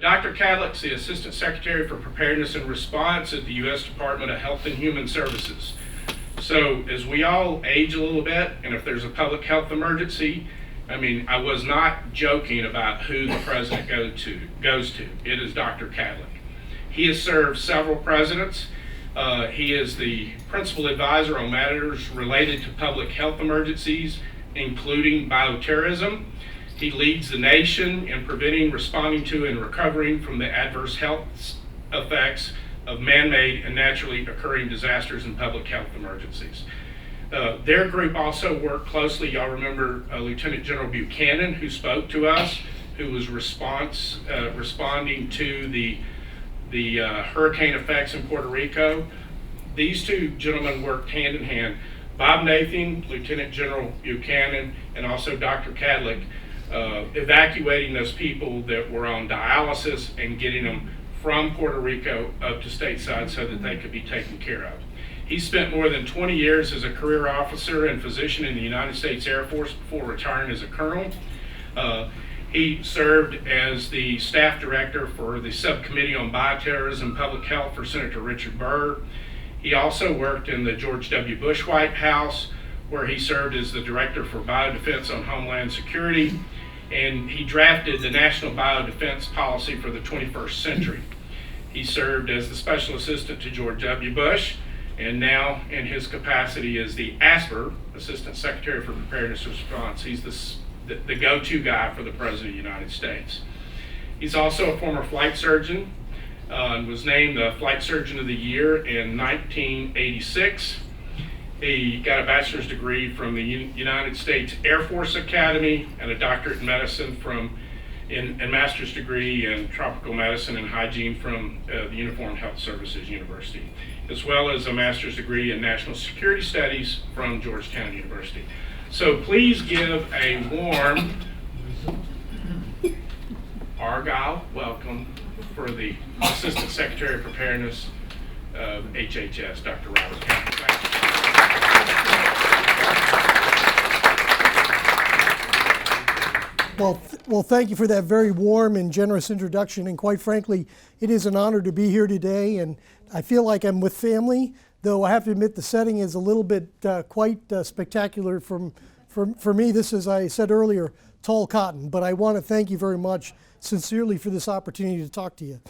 Dr. Kadlec's the Assistant Secretary for Preparedness and Response at the U.S. Department of Health and Human Services. So as we all age a little bit, and if there's a public health emergency, I mean, I was not joking about who the president goes to. It is Dr. Kadlec. He has served several presidents. He is the principal advisor on matters related to public health emergencies, including bioterrorism. He leads the nation in preventing, responding to, and recovering from the adverse health effects of man-made and naturally occurring disasters and public health emergencies. Their group also worked closely. Y'all remember Lieutenant General Buchanan, who spoke to us, who was responding to the hurricane effects in Puerto Rico. These two gentlemen worked hand in hand. Bob Nathan, Lieutenant General Buchanan, and also Dr. Kadlec, evacuating those people that were on dialysis and getting them from Puerto Rico up to stateside so that they could be taken care of. He spent more than 20 years as a career officer and physician in the United States Air Force before retiring as a colonel. He served as the staff director for the Subcommittee on Bioterrorism and Public Health for Senator Richard Burr. He also worked in the George W. Bush White House, where he served as the Director for Biodefense on Homeland Security, and he drafted the National Biodefense Policy for the 21st century. He served as the Special Assistant to George W. Bush, and now in his capacity as the ASPR, Assistant Secretary for Preparedness and Response. He's the go-to guy for the President of the United States. He's also a former flight surgeon and was named the Flight Surgeon of the Year in 1986. He got a bachelor's degree from the United States Air Force Academy and a doctorate in medicine and master's degree in tropical medicine and hygiene from the Uniformed Health Services University, as well as a master's degree in national security studies from Georgetown University. So please give a warm Argyle welcome for the Assistant Secretary of Preparedness of HHS, Dr. Robert Campbell. Thank you. Well, thank you for that very warm and generous introduction. And quite frankly, it is an honor to be here today. And I feel like I'm with family, though I have to admit the setting is a little bit quite spectacular for me. This is, I said earlier, tall cotton. But I want to thank you very much sincerely for this opportunity to talk to you.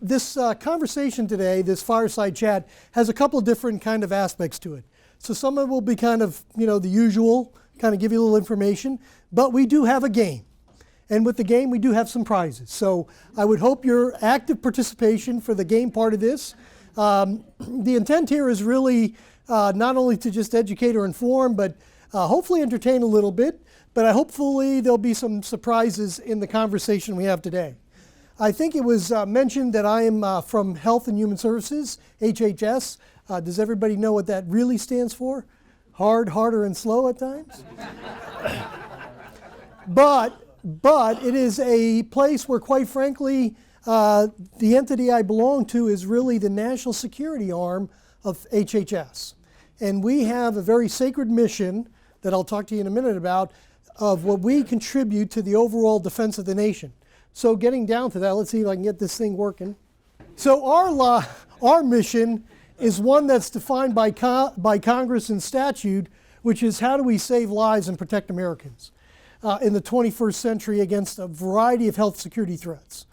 This conversation today, this fireside chat, has a couple of different kind of aspects to it. So some of it will be kind of, the usual, kind of give you a little information, but we do have a game. And with the game, we do have some prizes. So I would hope your active participation for the game part of this. The intent here is really not only to just educate or inform, but hopefully entertain a little bit, but hopefully there'll be some surprises in the conversation we have today. I think it was mentioned that I am from Health and Human Services, HHS. Does everybody know what that really stands for? Hard, harder, and slow at times? But it is a place where, quite frankly, the entity I belong to is really the national security arm of HHS. And we have a very sacred mission that I'll talk to you in a minute about, of what we contribute to the overall defense of the nation. So getting down to that, let's see if I can get this thing working. So our mission is one that's defined by Congress and statute, which is how do we save lives and protect Americans in the 21st century against a variety of health security threats.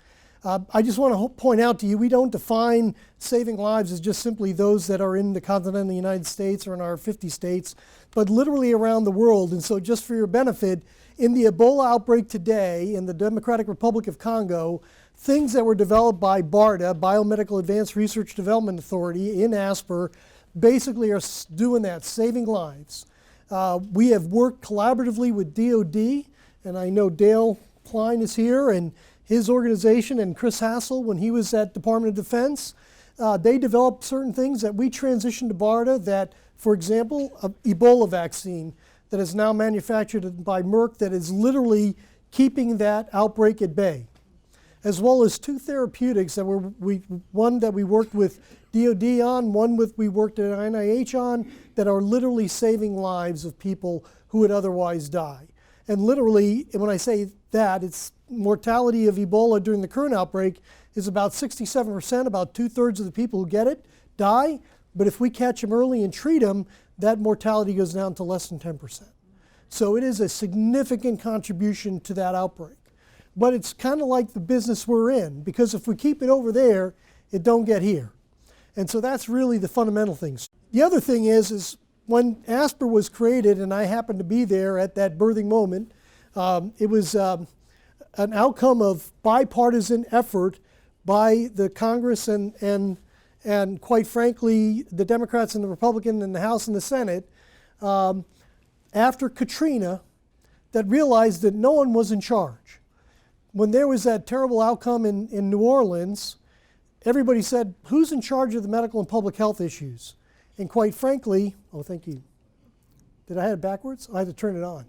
I just want to point out to you, we don't define saving lives as just simply those that are in the continental United States or in our 50 states, but literally around the world. And so just for your benefit, in the Ebola outbreak today in the Democratic Republic of Congo, things that were developed by BARDA, Biomedical Advanced Research Development Authority in ASPR, basically are doing that, saving lives. We have worked collaboratively with DOD, and I know Dale Klein is here, and his organization, and Chris Hassel, when he was at Department of Defense, they developed certain things that we transitioned to BARDA that, for example, an Ebola vaccine that is now manufactured by Merck that is literally keeping that outbreak at bay, as well as two therapeutics that one that we worked with DOD on, one we worked at NIH on, that are literally saving lives of people who would otherwise die. And literally, when I say that. Its mortality of Ebola during the current outbreak is about 67%. About 2/3 of the people who get it die. But if we catch them early and treat them, that mortality goes down to less than 10%. So it is a significant contribution to that outbreak. But it's kind of like the business we're in, because if we keep it over there, it don't get here. And so that's really the fundamental things. The other thing is when ASPR was created, and I happened to be there at that birthing moment, it was an outcome of bipartisan effort by the Congress and quite frankly, the Democrats and the Republicans in the House and the Senate, after Katrina, that realized that no one was in charge. When there was that terrible outcome in New Orleans, everybody said, who's in charge of the medical and public health issues? And quite frankly, oh, thank you. Did I have it backwards? I had to turn it on.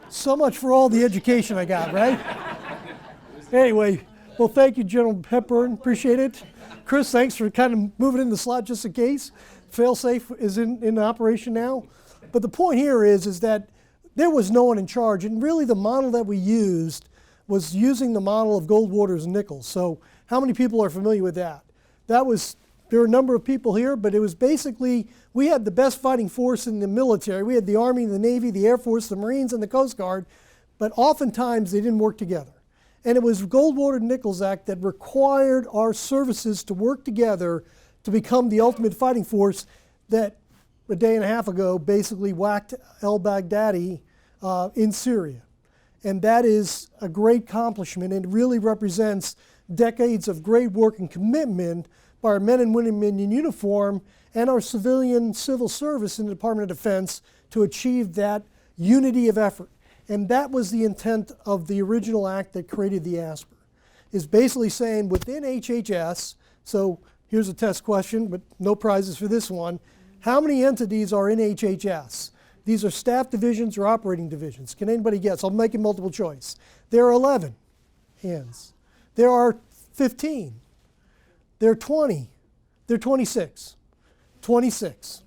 So much for all the education I got, right? Anyway, well, thank you, General Hepburn. Appreciate it. Chris, thanks for kind of moving in the slot just in case. Failsafe is in operation now. But the point here is that there was no one in charge. And really the model that we used was using the model of Goldwater's and Nichols. So how many people are familiar with that? There were a number of people here, but it was basically, we had the best fighting force in the military. We had the Army, the Navy, the Air Force, the Marines, and the Coast Guard, but oftentimes they didn't work together. And it was Goldwater and Nichols Act that required our services to work together to become the ultimate fighting force that a day and a half ago basically whacked al-Baghdadi in Syria. And that is a great accomplishment, and it really represents decades of great work and commitment by our men and women in uniform and our civilian civil service in the Department of Defense to achieve that unity of effort. And that was the intent of the original act that created the ASPR, is basically saying within HHS, so here's a test question, but no prizes for this one, how many entities are in HHS? These are staff divisions or operating divisions. Can anybody guess? I'll make it multiple choice. There are 11 hands. There are 15. There are 20. There are 26. 26.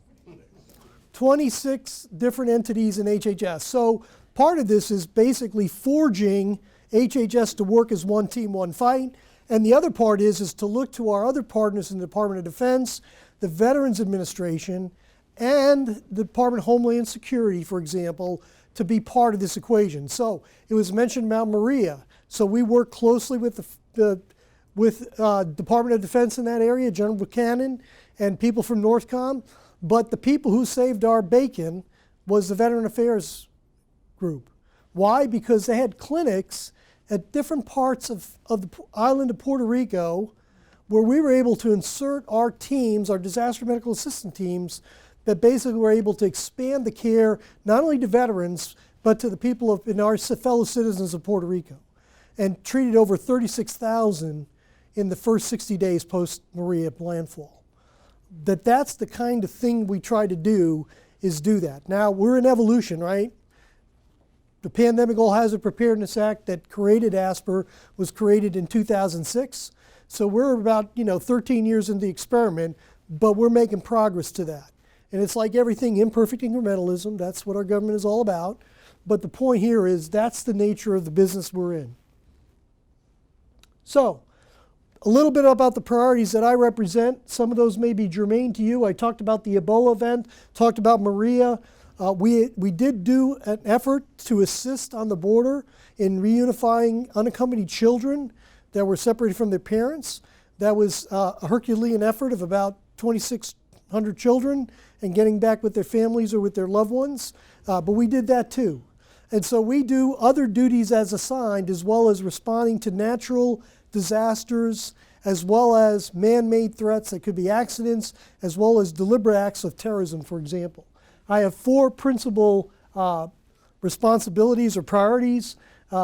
26 different entities in HHS. So part of this is basically forging HHS to work as one team, one fight. And the other part is to look to our other partners in the Department of Defense, the Veterans Administration, and the Department of Homeland Security, for example, to be part of this equation. So it was mentioned about Maria. So we work closely with the Department of Defense in that area, General Buchanan, and people from NORTHCOM. But the people who saved our bacon was the Veteran Affairs group. Why? Because they had clinics at different parts of the island of Puerto Rico where we were able to insert our teams, our disaster medical assistance teams, that basically were able to expand the care not only to veterans, but to the people in our fellow citizens of Puerto Rico, and treated over 36,000 in the first 60 days post-Maria landfall. That's the kind of thing we try to do, is do that. Now, we're in evolution, right? The Pandemic All Hazard Preparedness Act that created ASPR was created in 2006. So we're about 13 years into the experiment, but we're making progress to that. And it's like everything, imperfect incrementalism. That's what our government is all about. But the point here is that's the nature of the business we're in. So a little bit about the priorities that I represent. Some of those may be germane to you. I talked about the Ebola event, talked about Maria. We did do an effort to assist on the border in reunifying unaccompanied children that were separated from their parents. That was a Herculean effort of about 2,600 children and getting back with their families or with their loved ones. But we did that too. And so we do other duties as assigned, as well as responding to natural disasters, as well as man-made threats that could be accidents, as well as deliberate acts of terrorism, for example. I have 4 principal responsibilities or priorities.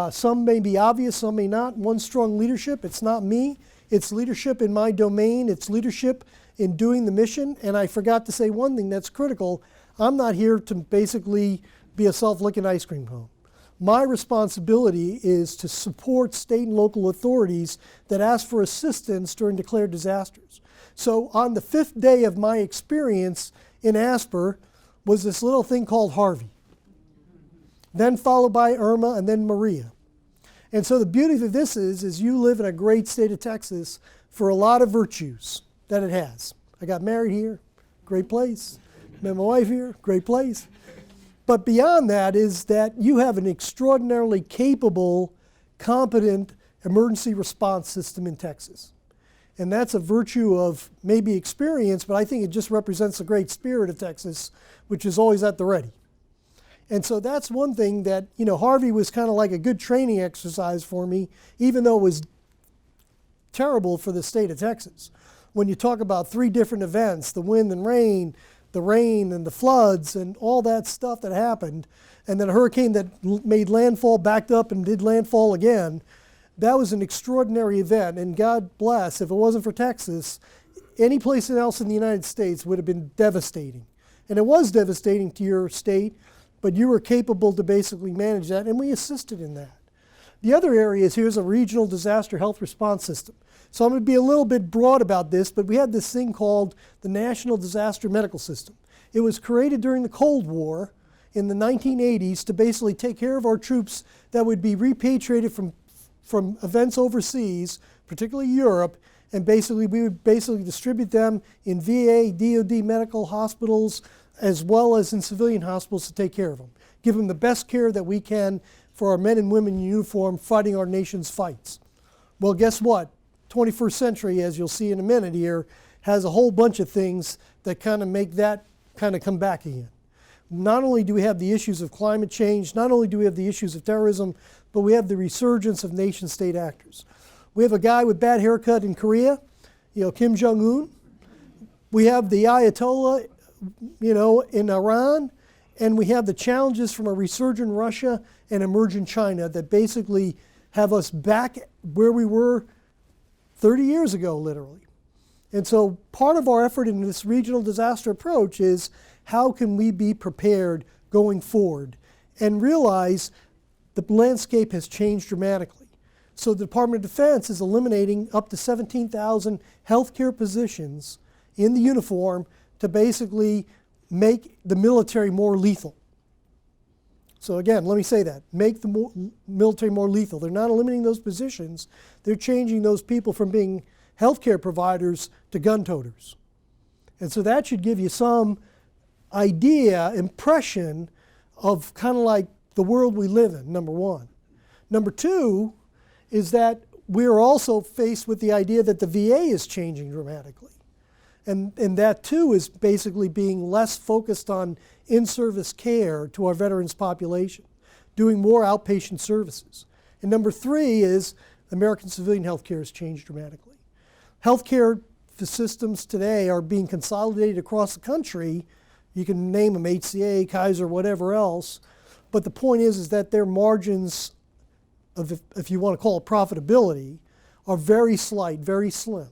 Some may be obvious, some may not. One, strong leadership. It's not me. It's leadership in my domain. It's leadership in doing the mission. And I forgot to say one thing that's critical. I'm not here to basically be a self-licking ice cream cone. My responsibility is to support state and local authorities that ask for assistance during declared disasters. So on the 5th day of my experience in ASPR was this little thing called Harvey. then followed by Irma, and then Maria. And so the beauty of this is you live in a great state of Texas for a lot of virtues that it has. I got married here, great place. Met my wife here, great place. But beyond that is that you have an extraordinarily capable, competent emergency response system in Texas. And that's a virtue of maybe experience, but I think it just represents the great spirit of Texas, which is always at the ready. And so that's one thing that, Harvey was kind of like a good training exercise for me, even though it was terrible for the state of Texas. When you talk about 3 different events, the wind and rain, the rain and the floods and all that stuff that happened, and then a hurricane that made landfall, backed up and did landfall again, that was an extraordinary event. And God bless, if it wasn't for Texas, any place else in the United States would have been devastating. And it was devastating to your state, but you were capable to basically manage that, and we assisted in that. The other area is here's a regional disaster health response system. So I'm going to be a little bit broad about this, but we had this thing called the National Disaster Medical System. It was created during the Cold War in the 1980s to basically take care of our troops that would be repatriated from events overseas, particularly Europe, and we would distribute them in VA, DOD medical hospitals, as well as in civilian hospitals to take care of them. Give them the best care that we can for our men and women in uniform fighting our nation's fights. Well, guess what? 21st century, as you'll see in a minute here, has a whole bunch of things that kind of make that kind of come back again. Not only do we have the issues of climate change, not only do we have the issues of terrorism, but we have the resurgence of nation-state actors. We have a guy with bad haircut in Korea, Kim Jong-un. We have the Ayatollah, in Iran, and we have the challenges from a resurgent Russia and emergent China that basically have us back where we were 30 years ago, literally. And so part of our effort in this regional disaster approach is how can we be prepared going forward and realize the landscape has changed dramatically. So the Department of Defense is eliminating up to 17,000 healthcare positions in the uniform to basically make the military more lethal. So again, let me say that. Make the military more lethal. They're not eliminating those positions. They're changing those people from being healthcare providers to gun toters. And so that should give you some idea, impression of kind of like the world we live in, number one. Number two is that we're also faced with the idea that the VA is changing dramatically. And that too is basically being less focused on in-service care to our veterans population, doing more outpatient services. And number three is American civilian healthcare has changed dramatically. Healthcare systems today are being consolidated across the country. You can name them HCA, Kaiser, whatever else. But the point is that their margins of, if you want to call it profitability, are very slight, very slim.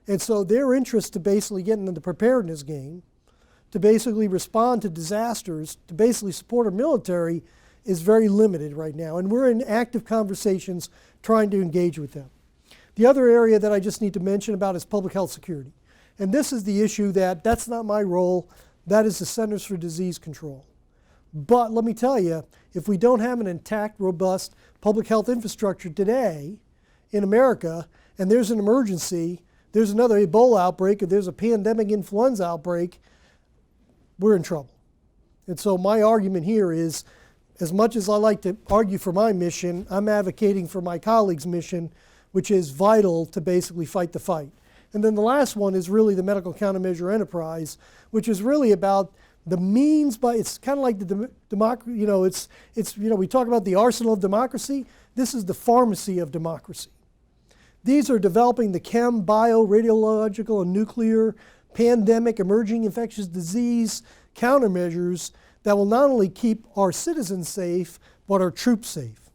And so their interest to basically get into the preparedness game, to basically respond to disasters, to basically support our military is very limited right now. And we're in active conversations trying to engage with them. The other area that I just need to mention about is public health security. And this is the issue that's not my role, that is the Centers for Disease Control. But let me tell you, if we don't have an intact, robust public health infrastructure today in America, and there's an emergency, there's another Ebola outbreak, or there's a pandemic influenza outbreak, we're in trouble. And so my argument here is, as much as I like to argue for my mission, I'm advocating for my colleagues' mission, which is vital to basically fight the fight. And then the last one is really the medical countermeasure enterprise, which is really about the means by, it's kind of like the democracy, we talk about the arsenal of democracy. This is the pharmacy of democracy. These are developing the chem, bio, radiological, and nuclear, pandemic, emerging infectious disease countermeasures that will not only keep our citizens safe, but our troops safe.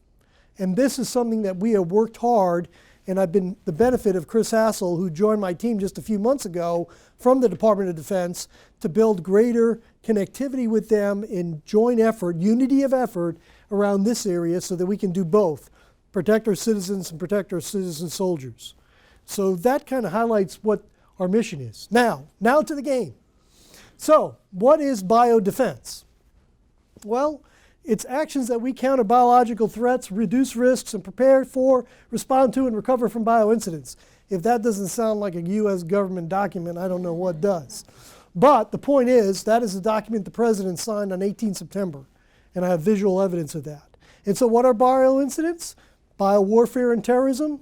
And this is something that we have worked hard, and I've been the benefit of Chris Hassel, who joined my team just a few months ago from the Department of Defense, to build greater connectivity with them in joint effort, unity of effort around this area so that we can do both, protect our citizens and protect our citizen soldiers. So that kind of highlights what our mission is. Now to the game. So what is biodefense? Well, It's actions that we counter biological threats, reduce risks, and prepare for, respond to, and recover from bioincidents. If that doesn't sound like a U.S. government document, I don't know what does. But the point is, that is a document the president signed on 18 September, and I have visual evidence of that. And so what are bioincidents? Biowarfare and terrorism,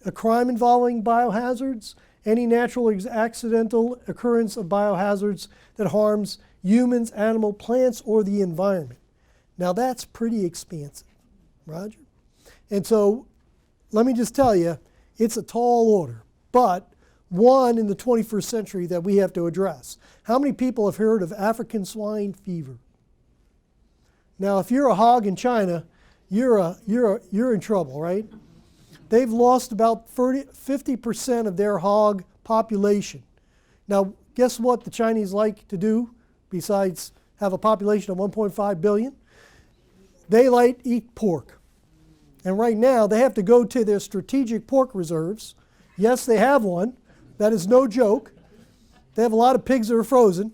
a crime involving biohazards, any natural or accidental occurrence of biohazards that harms humans, animal, plants, or the environment. Now that's pretty expansive, Roger. And so let me just tell you, it's a tall order, but one in the 21st century that we have to address. How many people have heard of African swine fever? Now, if you're a hog in China, you're in trouble, right? They've lost about 50% of their hog population. Now, guess what the Chinese like to do besides have a population of 1.5 billion? They like to eat pork. And right now, they have to go to their strategic pork reserves. Yes, they have one. That is no joke. They have a lot of pigs that are frozen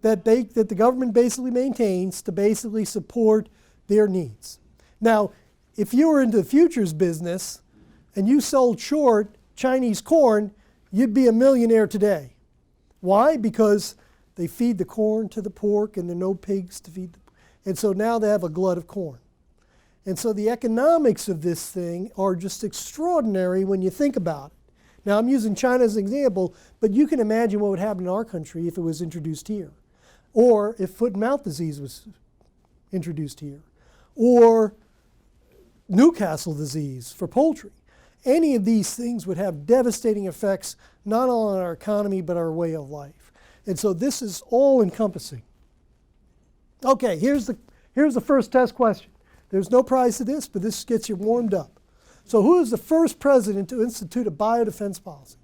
that the government basically maintains to basically support their needs. Now, if you were into the futures business and you sold short Chinese corn, you'd be a millionaire today. Why? Because they feed the corn to the pork and there are no pigs to feed the pork. And so now they have a glut of corn. And so the economics of this thing are just extraordinary when you think about it. Now I'm using China as an example, but you can imagine what would happen in our country if it was introduced here. Or if foot and mouth disease was introduced here. Or Newcastle disease for poultry. Any of these things would have devastating effects not only on our economy but our way of life. And so this is all encompassing. Okay, here's the first test question. There's no prize to this, but this gets you warmed up. So who is the first president to institute a biodefense policy?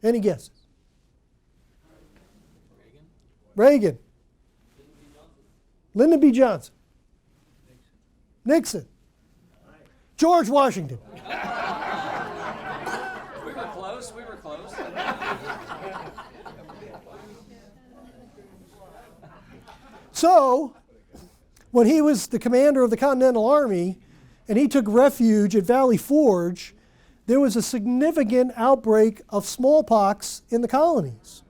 Any guesses? Reagan. Lyndon B. Johnson. Nixon. George Washington. We were close. So, when he was the commander of the Continental Army and he took refuge at Valley Forge, there was a significant outbreak of smallpox in the colonies.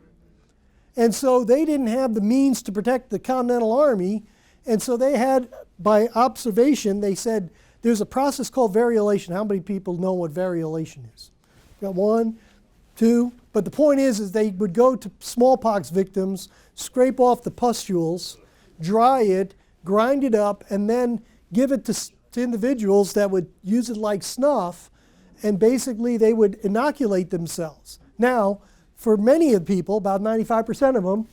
And so they didn't have the means to protect the Continental Army, and so they had, by observation, they said, there's a process called variolation. How many people know what variolation is? Got one, two. But the point is they would go to smallpox victims, scrape off the pustules, dry it, grind it up, and then give it to individuals that would use it like snuff, and basically they would inoculate themselves. Now, for many of the people, about 95% of them,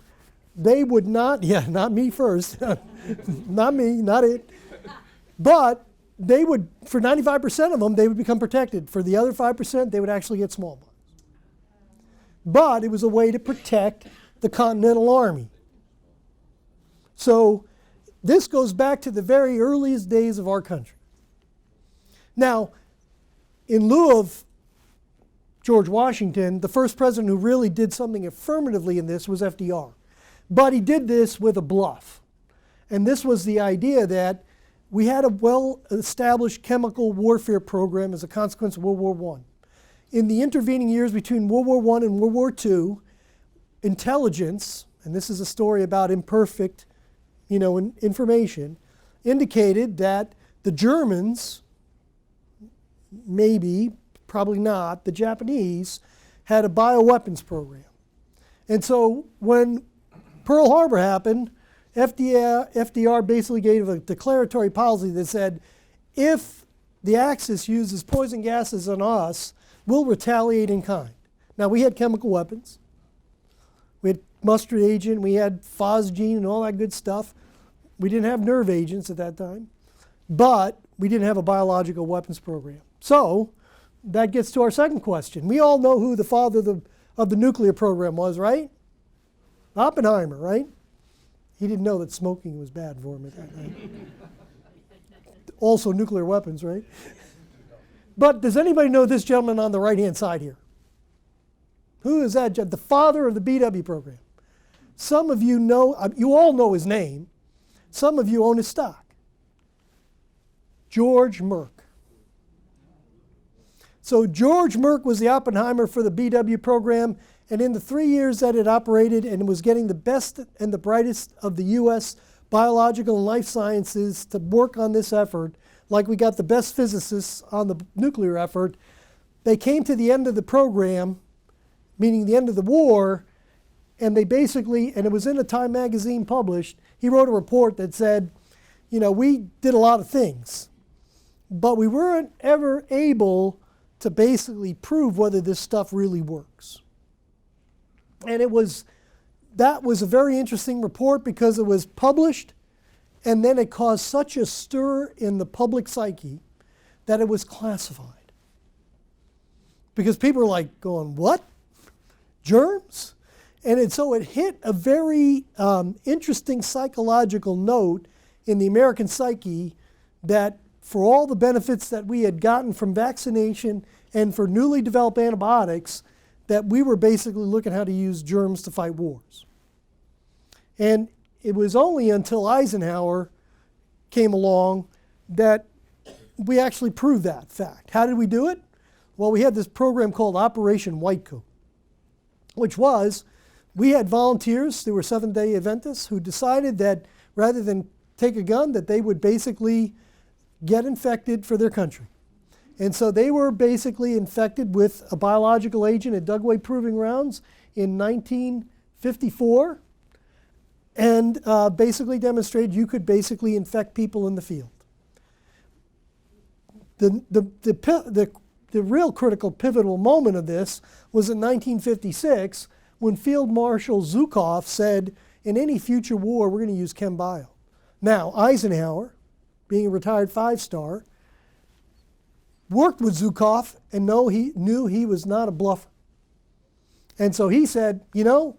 they would not, not me first, not me, not it, but they would, for 95% of them, they would become protected. For the other 5%, they would actually get smallpox. But it was a way to protect the Continental Army. So this goes back to the very earliest days of our country. Now, in lieu of George Washington, the first president who really did something affirmatively in this was FDR. But he did this with a bluff. And this was the idea that we had a well-established chemical warfare program as a consequence of World War I. In the intervening years between World War I and World War II, intelligence, and this is a story about imperfect information, indicated that the Germans, maybe, probably not, the Japanese, had a bioweapons program. And so when Pearl Harbor happened, FDR basically gave a declaratory policy that said, if the Axis uses poison gases on us, we'll retaliate in kind. Now, we had chemical weapons. We had mustard agent, we had phosgene and all that good stuff. We didn't have nerve agents at that time. But we didn't have a biological weapons program. So that gets to our second question. We all know who the father of the nuclear program was, right? Oppenheimer, right? He didn't know that smoking was bad for him at that time. Also nuclear weapons, right? But does anybody know this gentleman on the right-hand side here? Who is that? The father of the BW program. Some of you know, you all know his name. Some of you own his stock. George Merck. So George Merck was the Oppenheimer for the BW program, and in the 3 years that it operated and was getting the best and the brightest of the U.S. biological and life sciences to work on this effort, like we got the best physicists on the nuclear effort, they came to the end of the program, meaning the end of the war, and they basically, and it was in a Time magazine published, he wrote a report that said, you know, we did a lot of things, but we weren't ever able to basically prove whether this stuff really works. And that was a very interesting report because it was published and then it caused such a stir in the public psyche that it was classified. Because people were like going, what? Germs? And so it hit a very interesting psychological note in the American psyche that for all the benefits that we had gotten from vaccination and for newly developed antibiotics, that we were basically looking at how to use germs to fight wars. And it was only until Eisenhower came along that we actually proved that fact. How did we do it? Well, we had this program called Operation White Coat, which was, we had volunteers, they were Seventh-day Adventists, who decided that rather than take a gun, that they would basically get infected for their country. And so they were basically infected with a biological agent at Dugway Proving Grounds in 1954 and basically demonstrated you could basically infect people in the field. The real critical pivotal moment of this was in 1956 when Field Marshal Zhukov said, in any future war, we're going to use chem bio. Now, Eisenhower, being a retired five-star, worked with Zhukov and knew he was not a bluffer. And so he said, you know,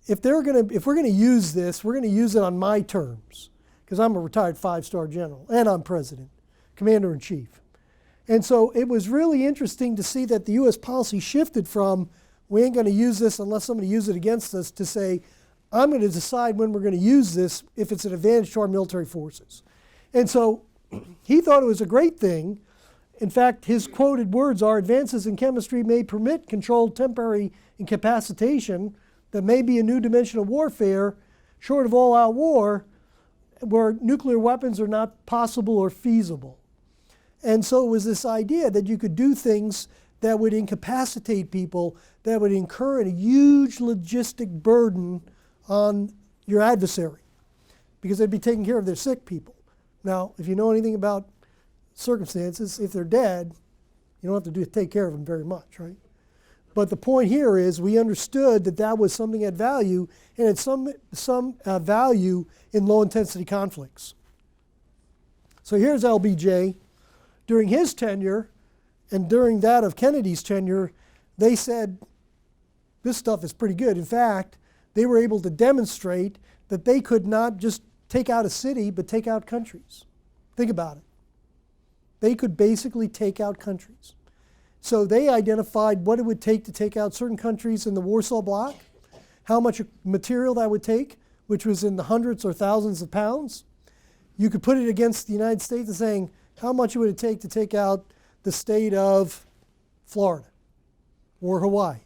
if we're going to use this, we're going to use it on my terms, because I'm a retired five-star general and I'm president, commander-in-chief. And so it was really interesting to see that the U.S. policy shifted from, we ain't going to use this unless somebody uses it against us, to say, I'm going to decide when we're going to use this if it's an advantage to our military forces. And so he thought it was a great thing. In fact, his quoted words are, advances in chemistry may permit controlled temporary incapacitation that may be a new dimension of warfare, short of all-out war, where nuclear weapons are not possible or feasible. And so it was this idea that you could do things that would incapacitate people, that would incur a huge logistic burden on your adversary, because they'd be taking care of their sick people. Now, if you know anything about circumstances, if they're dead, you don't have to take care of them very much, right? But the point here is we understood that that was something at value, and it's some value in low-intensity conflicts. So here's LBJ. During his tenure, and during that of Kennedy's tenure, they said, this stuff is pretty good. In fact, they were able to demonstrate that they could not just take out a city, but take out countries. Think about it. They could basically take out countries. So they identified what it would take to take out certain countries in the Warsaw Bloc, how much material that would take, which was in the hundreds or thousands of pounds. You could put it against the United States and saying, how much would it take to take out the state of Florida or Hawaii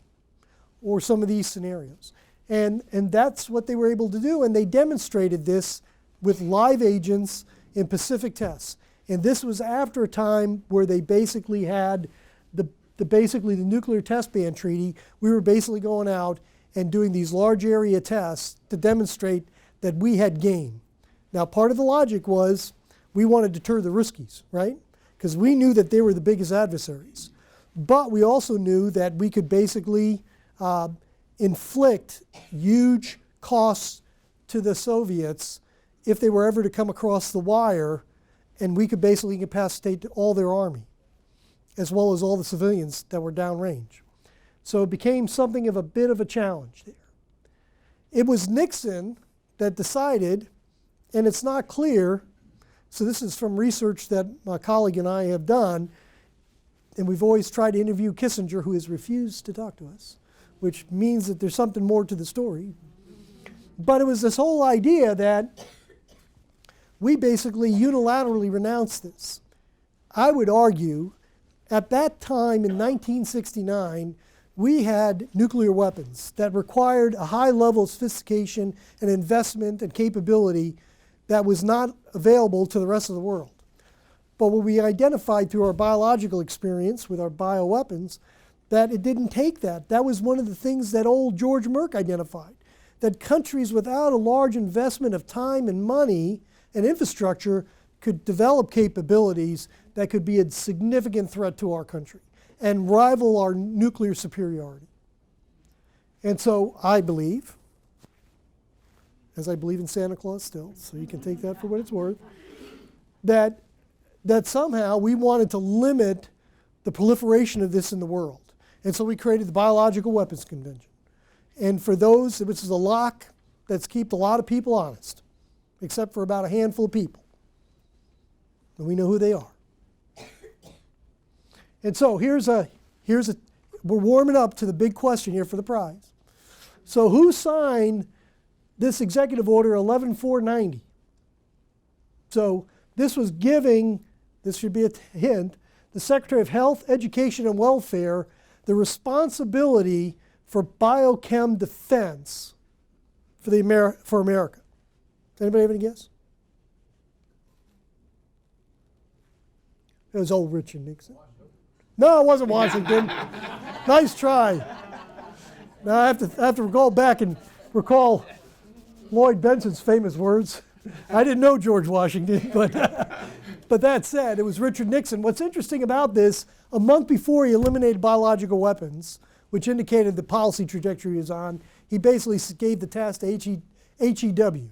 or some of these scenarios. And that's what they were able to do, and they demonstrated this with live agents in Pacific tests. And this was after a time where they basically had the Nuclear Test Ban Treaty. We were basically going out and doing these large area tests to demonstrate that we had game. Now, part of the logic was we wanted to deter the Ruskies, right? Because we knew that they were the biggest adversaries. But we also knew that we could basically inflict huge costs to the Soviets if they were ever to come across the wire, and we could basically incapacitate all their army, as well as all the civilians that were downrange. So it became something of a bit of a challenge there. It was Nixon that decided, and it's not clear, so this is from research that my colleague and I have done, and we've always tried to interview Kissinger, who has refused to talk to us, which means that there's something more to the story. But it was this whole idea that we basically unilaterally renounced this. I would argue at that time in 1969, we had nuclear weapons that required a high level of sophistication and investment and capability that was not available to the rest of the world. But what we identified through our biological experience with our bioweapons, that it didn't take that. That was one of the things that old George Merck identified, that countries without a large investment of time and money and infrastructure could develop capabilities that could be a significant threat to our country and rival our nuclear superiority. And so I believe, as I believe in Santa Claus still, so you can take that for what it's worth, that somehow we wanted to limit the proliferation of this in the world. And so we created the Biological Weapons Convention. And for those, which is a lock that's kept a lot of people honest, except for about a handful of people. And we know who they are. And so we're warming up to the big question here for the prize. So who signed this executive order 11490? So this was giving, this should be a hint, the Secretary of Health, Education, and Welfare the responsibility for biochem defense for America. Does anybody have any guess? It was old Richard Nixon. No, it wasn't Washington. Nice try. Now I have to go back and recall Lloyd Benson's famous words. I didn't know George Washington, but that said, it was Richard Nixon. What's interesting about this, a month before he eliminated biological weapons, which indicated the policy trajectory he was on, he basically gave the task to HEW.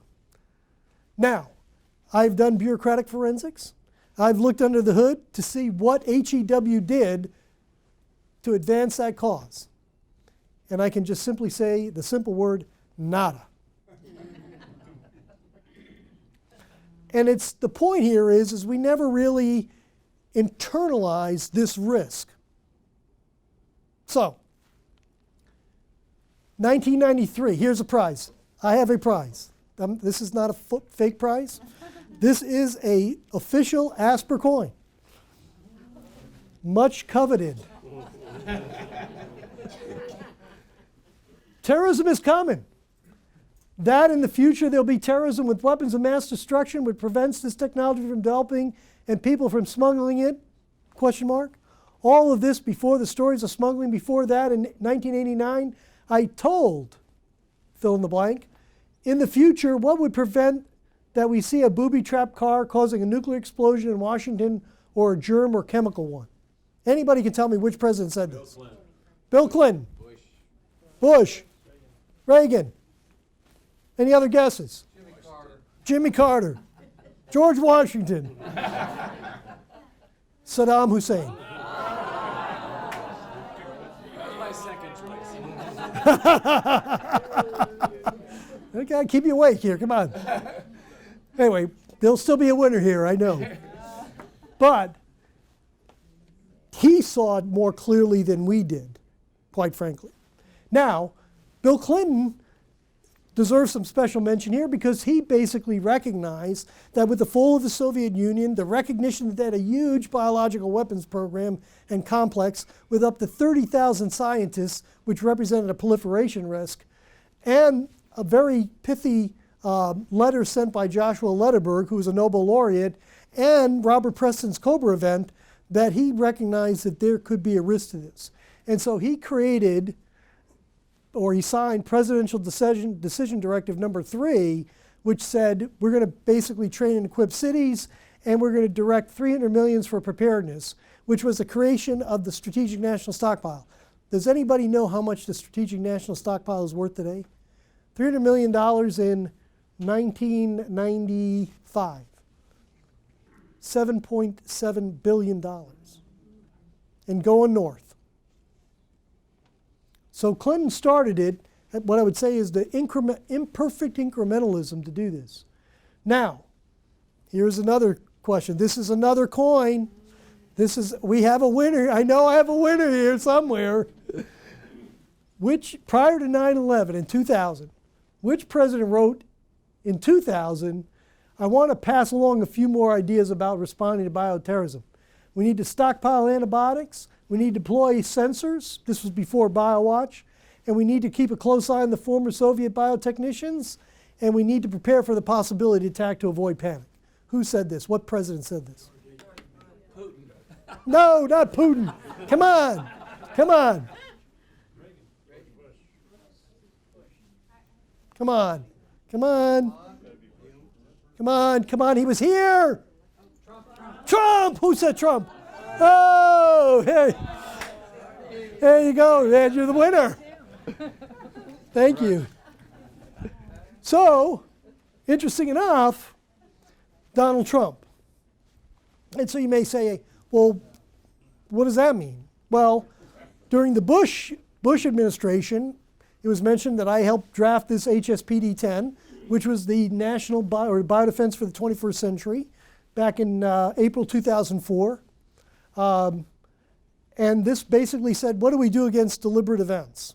Now, I've done bureaucratic forensics. I've looked under the hood to see what HEW did to advance that cause. And I can just simply say the simple word, nada. And it's the point here is we never really internalized this risk. So, 1993, here's a prize. I have a prize. This is not a fake prize. This is an official ASPR coin. Much coveted. Terrorism is coming. That in the future there'll be terrorism with weapons of mass destruction, which prevents this technology from developing and people from smuggling it? Question mark. All of this before the stories of smuggling before that in 1989, I told, fill in the blank, in the future what would prevent that we see a booby-trapped car causing a nuclear explosion in Washington or a germ or chemical one? Anybody can tell me which president said this? Bill Clinton. Bush. Reagan. Any other guesses? Jimmy Carter. George Washington. Saddam Hussein. That was my second choice. I gotta keep you awake here, come on. Anyway, there'll still be a winner here, I know. But he saw it more clearly than we did, quite frankly. Now, Bill Clinton deserves some special mention here because he basically recognized that with the fall of the Soviet Union, the recognition that they had a huge biological weapons program and complex with up to 30,000 scientists, which represented a proliferation risk, and a very pithy letter sent by Joshua Lederberg, who was a Nobel laureate, and Robert Preston's Cobra event, that he recognized that there could be a risk to this. And so he created, or he signed Presidential Decision Directive number 3, which said we're going to basically train and equip cities, and we're going to direct $300 million for preparedness, which was the creation of the Strategic National Stockpile. Does anybody know how much the Strategic National Stockpile is worth today? $300 million in 1995. $7.7 billion. And going north. So Clinton started it at what I would say is the imperfect incrementalism to do this. Now, here's another question. This is another coin. We have a winner. I know I have a winner here somewhere. Which, prior to 9/11 in 2000, which president wrote in 2000, I want to pass along a few more ideas about responding to bioterrorism. We need to stockpile antibiotics. We need to deploy sensors. This was before BioWatch. And we need to keep a close eye on the former Soviet biotechnicians. And we need to prepare for the possibility of attack to avoid panic. Who said this? What president said this? Putin. No, not Putin. Come on. Come on. Come on. Come on. Come on. Come on. He was here. Trump. Who said Trump? Oh, hey. There you go. Ed, you're the winner. Thank you. So, interesting enough, Donald Trump. And so you may say, well, what does that mean? Well, during the Bush administration, it was mentioned that I helped draft this HSPD-10, which was the National Biodefense for the 21st Century, back in April 2004. And this basically said, what do we do against deliberate events?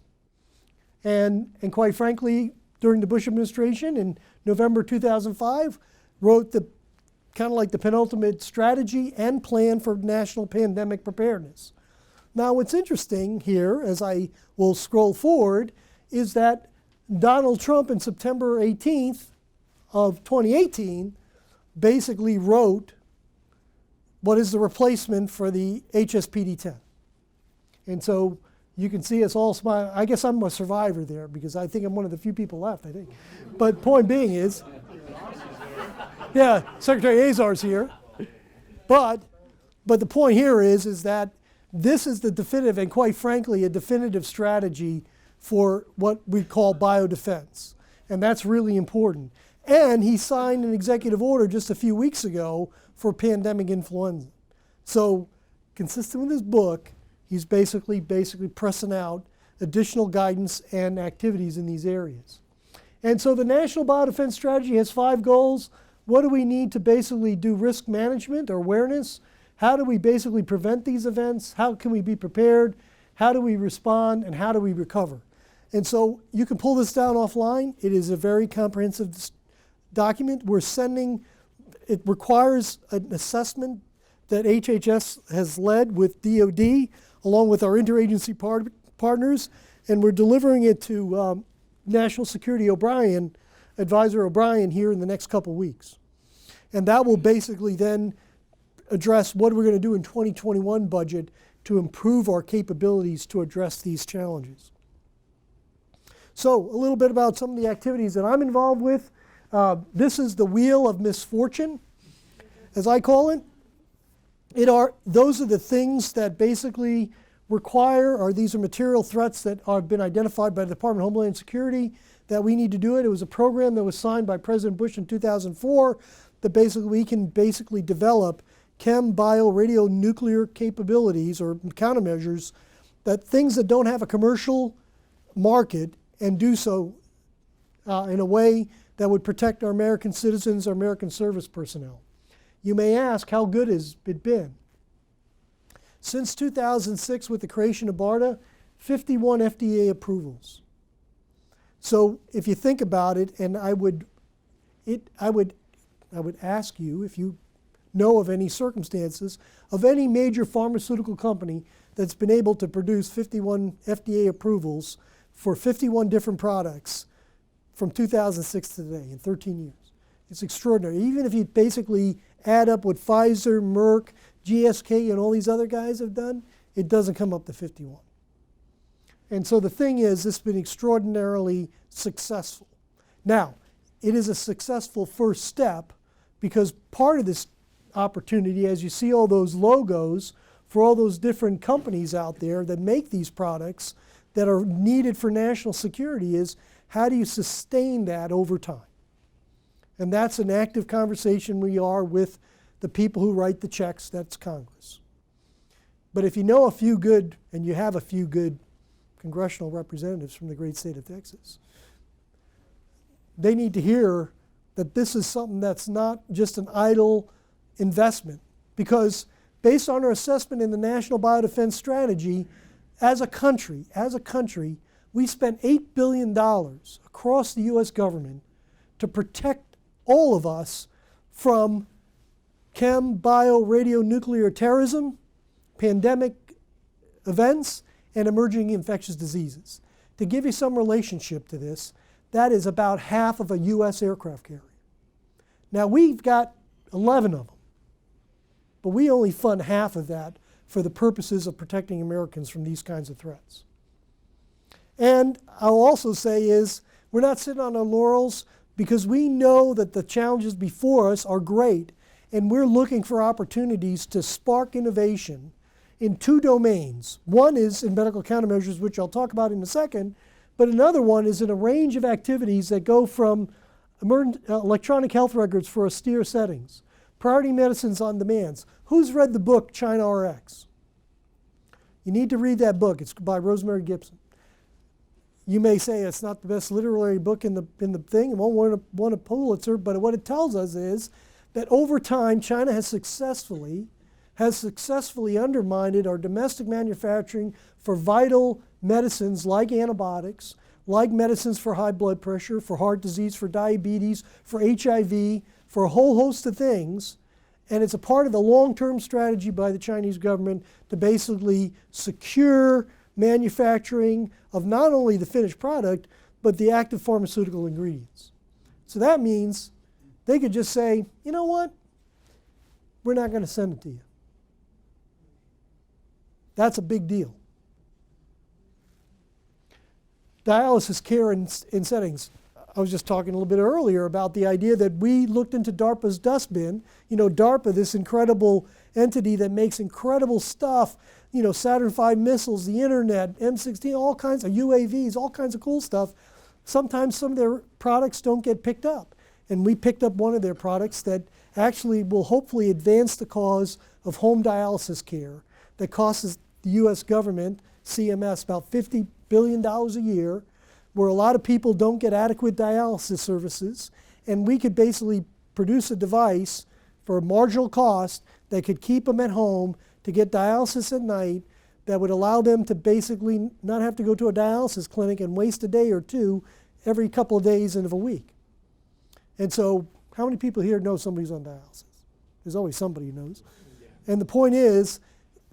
And quite frankly, during the Bush administration in November 2005, wrote the kind of like the penultimate strategy and plan for national pandemic preparedness. Now, what's interesting here, as I will scroll forward, is that Donald Trump in September 18th of 2018 basically wrote what is the replacement for the HSPD-10. And so you can see us all smile. I guess I'm a survivor there because I think I'm one of the few people left, I think. But point being is, yeah, Secretary Azar's here. But the point here is that this is the definitive, and quite frankly, a definitive strategy for what we call biodefense. And that's really important. And he signed an executive order just a few weeks ago for pandemic influenza. So consistent with his book, he's basically pressing out additional guidance and activities in these areas. And so the National Biodefense Strategy has 5 goals. What do we need to basically do risk management or awareness? How do we basically prevent these events? How can we be prepared? How do we respond? And how do we recover? And so you can pull this down offline. It is a very comprehensive document. We're sending, it requires an assessment that HHS has led with DOD, along with our interagency partners, and we're delivering it to National Security Advisor O'Brien here in the next couple weeks. And that will basically then address what we're going to do in 2021 budget to improve our capabilities to address these challenges. So a little bit about some of the activities that I'm involved with. This is the wheel of misfortune, as I call it. Those are the things that basically require, or these are material threats that have been identified by the Department of Homeland Security that we need to do it. It was a program that was signed by President Bush in 2004 that basically we can develop chem, bio, radionuclear capabilities or countermeasures, that things that don't have a commercial market, and do so in a way that would protect our American citizens, our American service personnel. You may ask, how good has it been? Since 2006, with the creation of BARDA, 51 FDA approvals. So if you think about it, and I would ask you if you know of any circumstances of any major pharmaceutical company that's been able to produce 51 FDA approvals for 51 different products from 2006 to today in 13 years. It's extraordinary. Even if you basically add up what Pfizer, Merck, GSK, and all these other guys have done, it doesn't come up to 51. And so the thing is, it's been extraordinarily successful. Now, it is a successful first step because part of this opportunity, as you see all those logos for all those different companies out there that make these products that are needed for national security, is how do you sustain that over time? And that's an active conversation we are with the people who write the checks, that's Congress. But if you know a few good, and you have a few good congressional representatives from the great state of Texas, they need to hear that this is something that's not just an idle investment. Because based on our assessment in the National Biodefense Strategy, as a country, we spent $8 billion across the US government to protect all of us from chem, bio, radionuclear terrorism, pandemic events, and emerging infectious diseases. To give you some relationship to this, that is about half of a U.S. aircraft carrier. Now we've got 11 of them, but we only fund half of that for the purposes of protecting Americans from these kinds of threats. And I'll also say is, we're not sitting on our laurels because we know that the challenges before us are great, and we're looking for opportunities to spark innovation in two domains. One is in medical countermeasures, which I'll talk about in a second, but another one is in a range of activities that go from electronic health records for austere settings, priority medicines on demands. Who's read the book China RX? You need to read that book. It's by Rosemary Gibson. You may say it's not the best literary book in the thing. It won't win a Pulitzer, but what it tells us is that over time, China has successfully undermined our domestic manufacturing for vital medicines like antibiotics, like medicines for high blood pressure, for heart disease, for diabetes, for HIV, for a whole host of things. And it's a part of the long-term strategy by the Chinese government to basically secure manufacturing of not only the finished product, but the active pharmaceutical ingredients. So that means they could just say, you know what? We're not going to send it to you. That's a big deal. Dialysis care in settings. I was just talking a little bit earlier about the idea that we looked into DARPA's dustbin. You know, DARPA, this incredible entity that makes incredible stuff, you know, Saturn V missiles, the internet, M16, all kinds of UAVs, all kinds of cool stuff. Sometimes some of their products don't get picked up. And we picked up one of their products that actually will hopefully advance the cause of home dialysis care that costs the US government, CMS, about $50 billion a year, where a lot of people don't get adequate dialysis services. And we could basically produce a device for a marginal cost that could keep them at home to get dialysis at night, that would allow them to basically not have to go to a dialysis clinic and waste a day or two every couple of days of a week. And so how many people here know somebody's on dialysis? There's always somebody who knows. Yeah. And the point is,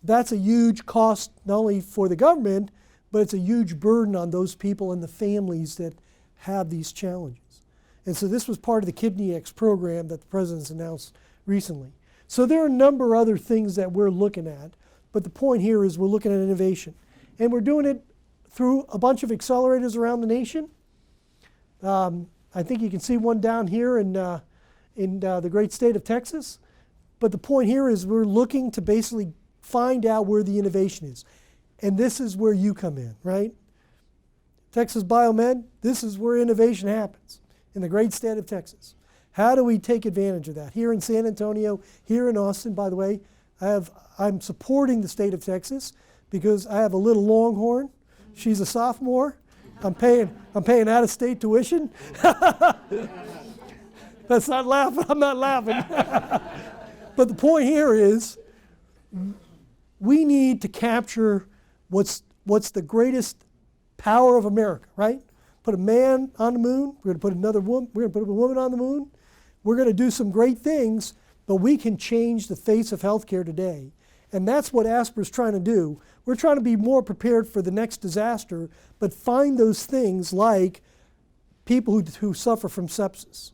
that's a huge cost not only for the government, but it's a huge burden on those people and the families that have these challenges. And so this was part of the Kidney X program that the President's announced recently. So there are a number of other things that we're looking at, but the point here is we're looking at innovation. And we're doing it through a bunch of accelerators around the nation. I think you can see one down here in the great state of Texas. But the point here is we're looking to basically find out where the innovation is. And this is where you come in, right? Texas Biomed, this is where innovation happens in the great state of Texas. How do we take advantage of that? Here in San Antonio, here in Austin, by the way, I'm supporting the state of Texas because I have a little Longhorn. She's a sophomore. I'm paying out-of-state tuition. That's not laughing. I'm not laughing. But the point here is we need to capture what's the greatest power of America, right? Put a man on the moon. We're going to put another woman. We're going to put a woman on the moon. We're going to do some great things, but we can change the face of healthcare today. And that's what ASPR is trying to do. We're trying to be more prepared for the next disaster, but find those things like people who suffer from sepsis.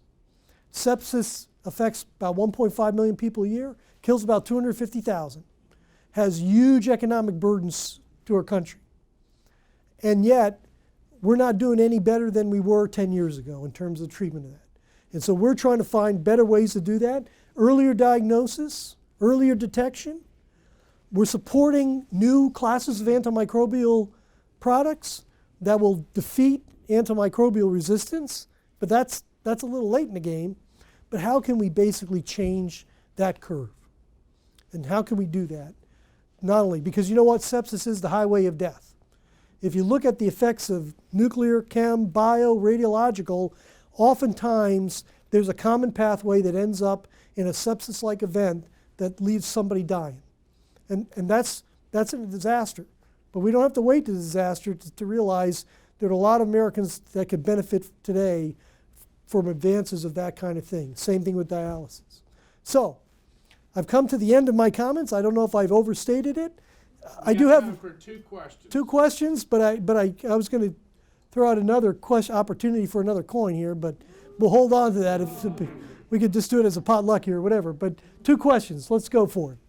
Sepsis affects about 1.5 million people a year, kills about 250,000, has huge economic burdens to our country. And yet, we're not doing any better than we were 10 years ago in terms of the treatment of that. And so we're trying to find better ways to do that. Earlier diagnosis, earlier detection. We're supporting new classes of antimicrobial products that will defeat antimicrobial resistance, but that's a little late in the game. But how can we basically change that curve? And how can we do that? Not only, because you know what? Sepsis is the highway of death. If you look at the effects of nuclear, chem, bio, radiological, oftentimes there's a common pathway that ends up in a sepsis-like event that leaves somebody dying. And that's a disaster. But we don't have to wait to the disaster to realize there are a lot of Americans that could benefit today from advances of that kind of thing. Same thing with dialysis. So I've come to the end of my comments. I don't know if I've overstated it. I do We have time for two questions. two questions, but I was going to throw out another opportunity for another coin here, but we'll hold on to that. If we could just do it as a potluck here or whatever. But two questions. Let's go for it.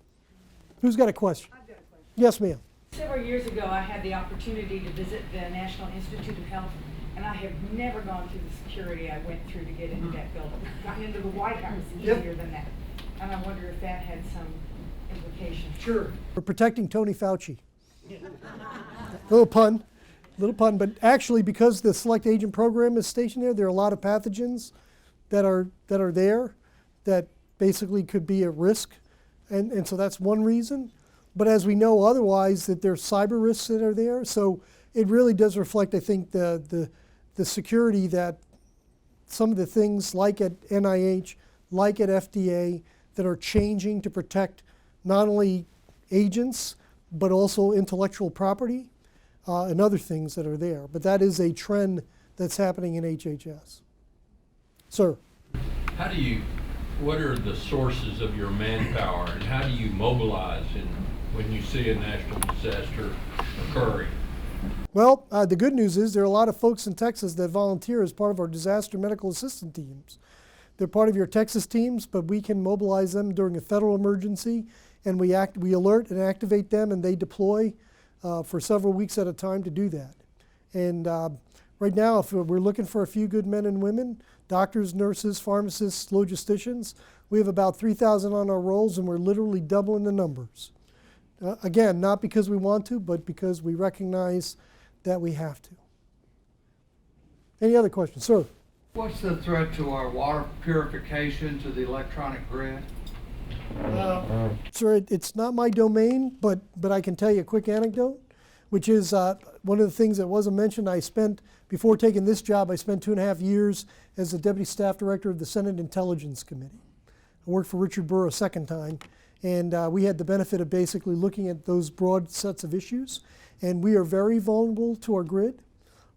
Who's got a question? I've got a question. Yes, ma'am. Several years ago, I had the opportunity to visit the National Institute of Health, and I have never gone through the security I went through to get into that building. Gotten into the White House easier than that. And I wonder if that had some implications. Sure. We're protecting Tony Fauci. Little pun, but actually because the select agent program is stationed there are a lot of pathogens that are there that basically could be at risk. And so that's one reason. But as we know otherwise, that there's cyber risks that are there. So it really does reflect, I think, the security that some of the things like at NIH, like at FDA, that are changing to protect not only agents, but also intellectual property and other things that are there. But that is a trend that's happening in HHS. Sir? What are the sources of your manpower, and how do you mobilize when you see a national disaster occurring? Well, the good news is there are a lot of folks in Texas that volunteer as part of our disaster medical assistance teams. They're part of your Texas teams, but we can mobilize them during a federal emergency, and we alert and activate them, and they deploy for several weeks at a time to do that. And right now, if we're looking for a few good men and women, doctors, nurses, pharmacists, logisticians, we have about 3,000 on our rolls, and we're literally doubling the numbers. Again, not because we want to, but because we recognize that we have to. Any other questions? Sir? What's the threat to our water purification, to the electronic grid? Sir, it's not my domain, but I can tell you a quick anecdote, which is one of the things that wasn't mentioned. Before taking this job, I spent 2.5 years as the Deputy Staff Director of the Senate Intelligence Committee. I worked for Richard Burr a second time, and we had the benefit of basically looking at those broad sets of issues. And we are very vulnerable to our grid.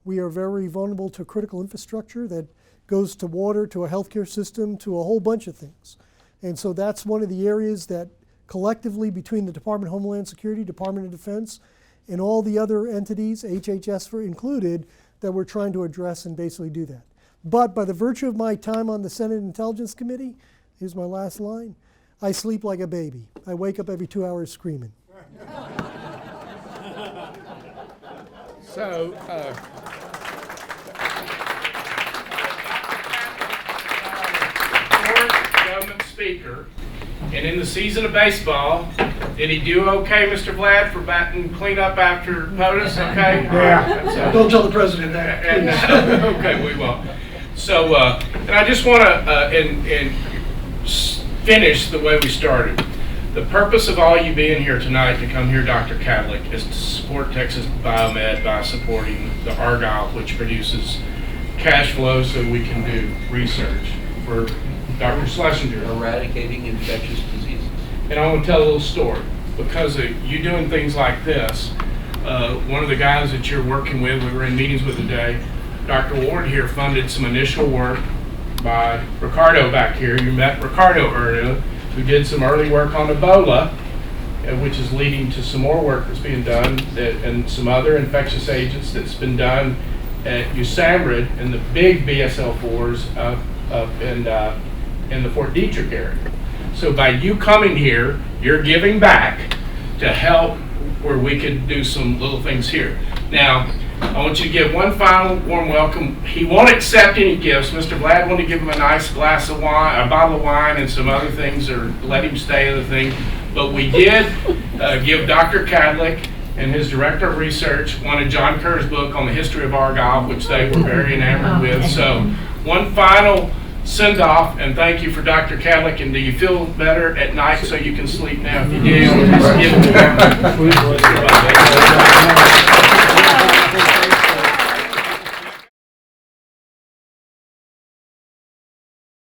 We are very vulnerable to critical infrastructure that goes to water, to a healthcare system, to a whole bunch of things. And so that's one of the areas that collectively between the Department of Homeland Security, Department of Defense, and all the other entities, HHS for included, that we're trying to address and basically do that. But by the virtue of my time on the Senate Intelligence Committee, here's my last line, I sleep like a baby. I wake up every 2 hours screaming. So, government speaker, and in the season of baseball, did he do okay, Mr. Vlad, for batting cleanup after POTUS? Okay. Yeah. Don't tell the president that. Okay, we won't. So, and I just want to finish the way we started. The purpose of all you being here tonight to come here, Dr. Kadlec, is to support Texas Biomed by supporting the Argyle, which produces cash flow so we can do research for Dr. Schlesinger. Eradicating infectious diseases. And I want to tell a little story. Because of you doing things like this, one of the guys that you're working with, we were in meetings with today, Dr. Ward here funded some initial work by Ricardo back here. You met Ricardo earlier, who did some early work on Ebola, which is leading to some more work that's being done, and some other infectious agents that's been done at USAMRIID and the big BSL-4s up in the Fort Detrick area. So by you coming here, you're giving back to help where we could do some little things here. Now, I want you to give one final warm welcome. He won't accept any gifts. Mr. Vlad wanted to give him a nice glass of wine, a bottle of wine, and some other things, or let him stay in the thing. But we did give Dr. Kadlec and his director of research one of John Kerr's book on the history of Argyle, which they were very enamored with. So one final send-off, and thank you for Dr. Kadlec. And do you feel better at night so you can sleep now? If you do, just give him